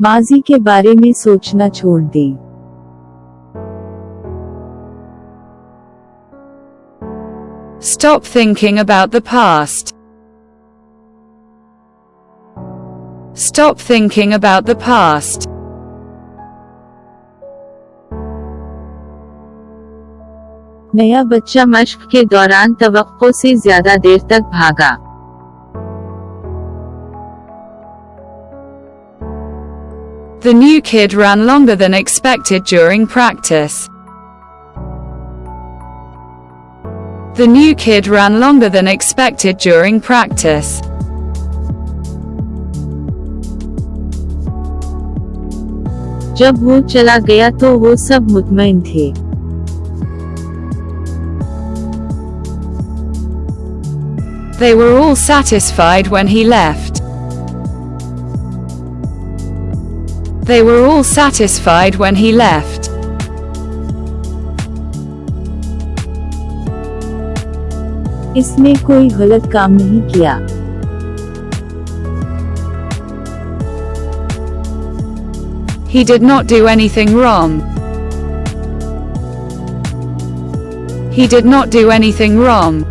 माजी के बारे में सोचना छोड़ दें। Stop thinking about the past. Stop thinking about the past. नया बच्चा मश्क के दौरान तवक्को से ज्यादा देर तक भागा। The new kid ran longer than expected during practice. The new kid ran longer than expected during practice. जब वो चला गया तो वो सब मुतमईन थे। They were all satisfied when he left. They were all satisfied when he left. इसने कोई गलत काम नहीं किया। He did not do anything wrong. He did not do anything wrong.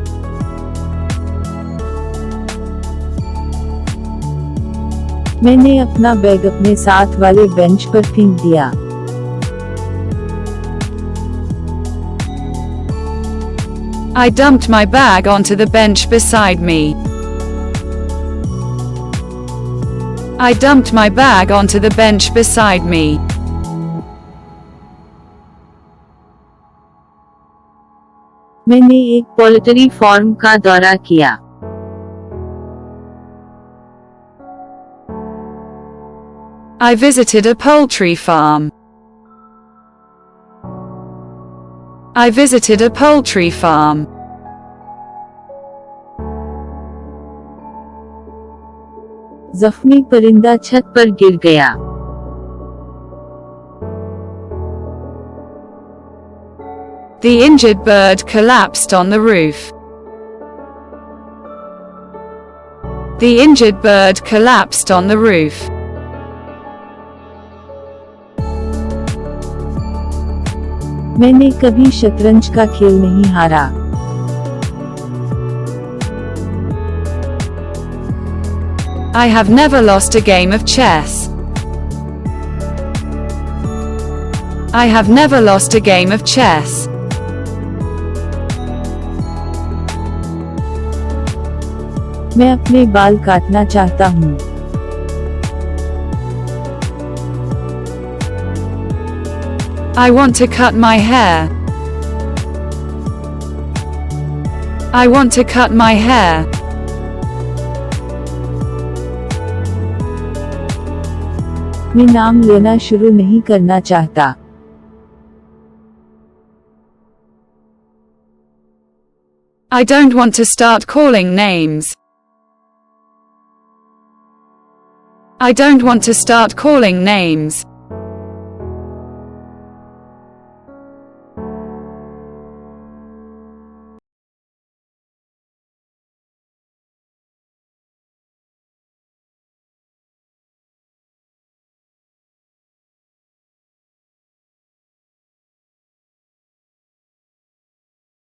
मैंने अपना बैग अपने साथ वाले बेंच पर फेंक दिया। I dumped my bag onto the bench beside me. I dumped my bag onto the bench beside me. मैंने एक पोल्ट्री फार्म का दौरा किया। I visited a poultry farm. I visited a poultry farm. जख्मी परिंदा छत पर गिर गया। The injured bird collapsed on the roof. The injured bird collapsed on the roof. मैंने कभी शतरंज का खेल नहीं हारा। I have never lost a game of chess. I have never lost a game of chess. मैं अपने बाल काटना चाहता हूँ। I want to cut my hair. I want to cut my hair. मैं नाम लेना शुरू नहीं करना चाहता। I don't want to start calling names. I don't want to start calling names.